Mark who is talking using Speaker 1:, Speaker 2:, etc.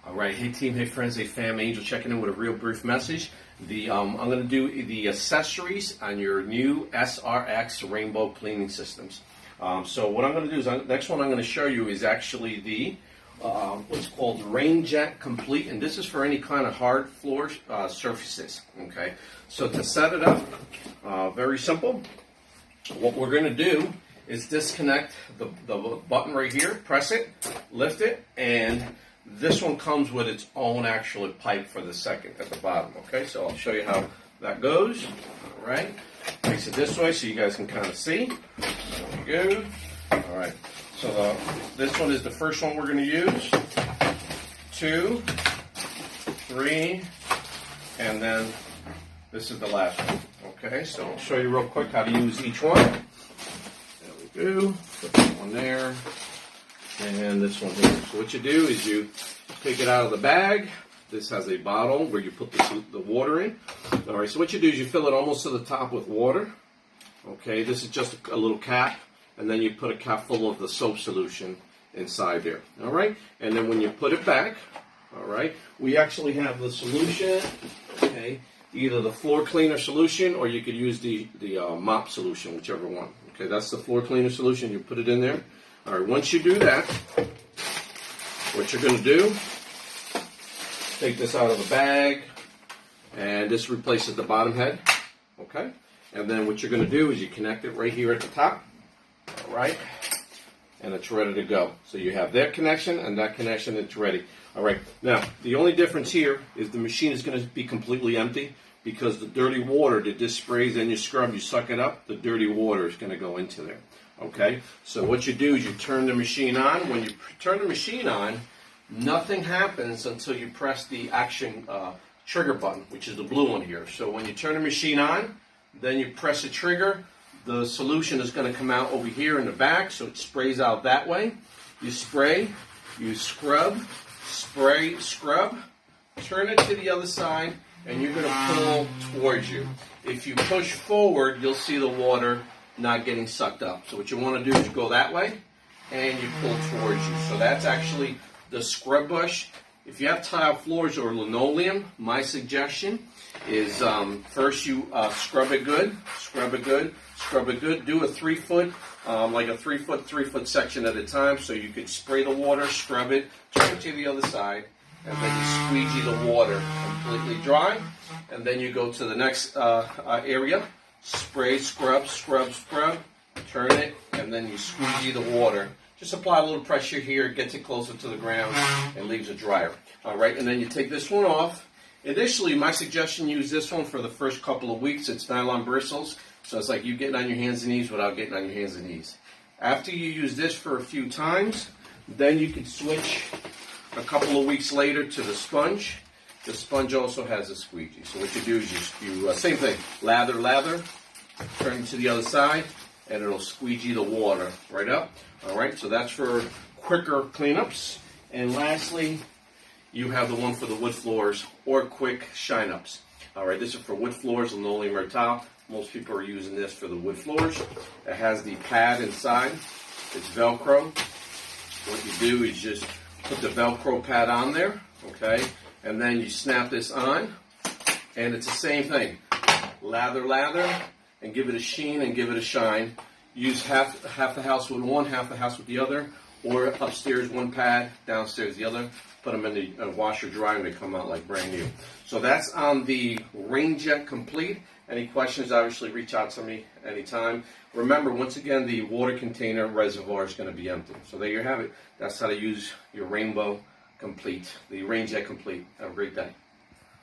Speaker 1: All right, hey team, hey friends, hey fam, Angel checking in with a real brief message. I'm going to do the accessories on your new SRX rainbow cleaning systems. So what I'm going to do is, next one I'm going to show you is actually the what's called Rain Jet Complete, and this is for any kind of hard floor surfaces. Okay, so to set it up, very simple. What we're going to do is disconnect the button right here, press it, lift it, and this one comes with its own actual pipe for the second at the bottom. Okay, so I'll show you how that goes. All right, face it this way so you guys can kind of see. There we go. All right, so this one is the first one we're going to use. 2, 3, and then this is the last one. Okay, so I'll show you real quick how to use each one. There we go. Put that one there. And this one here. So what you do is you take it out of the bag. This has a bottle where you put the water in. All right, so what you do is you fill it almost to the top with water. Okay, this is just a little cap, and then you put a cap full of the soap solution inside there. All right, and then when you put it back, all right, we actually have the solution, okay, either the floor cleaner solution or you could use the mop solution, whichever one. Okay, that's the floor cleaner solution. You put it in there. All right, once you do that, what you're going to do, take this out of the bag, and this replaces the bottom head, okay? And then what you're going to do is you connect it right here at the top, all right? And it's ready to go. So you have that connection and that connection, it's ready. All right, now, the only difference here is the machine is going to be completely empty because the dirty water that this sprays and you scrub, you suck it up, the dirty water is going to go into there. Okay, so what you do is you turn the machine on. When you turn the machine on, nothing happens until you press the action trigger button, which is the blue one here. So when you turn the machine on, then you press the trigger, the solution is going to come out over here in the back, so it sprays out that way. You spray, you scrub, spray, scrub, turn it to the other side, and you're going to pull towards you. If you push forward, you'll see the water not getting sucked up. So what you want to do is you go that way and you pull towards you. So that's actually the scrub brush. If you have tile floors or linoleum, my suggestion is first you scrub it good, scrub it good, scrub it good. Do a 3 foot, like a 3 foot section at a time, so you could spray the water, scrub it, turn it to the other side, and then you squeegee the water completely dry, and then you go to the next area. Spray, scrub, scrub, scrub, turn it, and then you squeegee the water. Just apply a little pressure here, gets it closer to the ground, and leaves it drier. All right, and then you take this one off. Initially, my suggestion, use this one for the first couple of weeks. It's nylon bristles, so it's like you getting on your hands and knees without getting on your hands and knees. After you use this for a few times, then you can switch a couple of weeks later to the sponge. The sponge also has a squeegee. So what you do is you same thing, lather, turn it to the other side, and it'll squeegee the water right up. All right, so that's for quicker cleanups. And lastly, you have the one for the wood floors or quick shine-ups. All right, this is for wood floors, linoleum or tile. Most people are using this for the wood floors. It has the pad inside. It's Velcro. What you do is just put the Velcro pad on there, okay? And then you snap this on, and it's the same thing. Lather, and give it a sheen and give it a shine. Use half the house with one, half the house with the other, or upstairs one pad, downstairs the other. Put them in the washer dry and they come out like brand new. So that's on the Rain Jet Complete. Any questions, obviously reach out to me anytime. Remember, once again, the water container reservoir is going to be empty. So there you have it. That's how to use your Rainbow Complete, the Rain Jet Complete. Have a great day.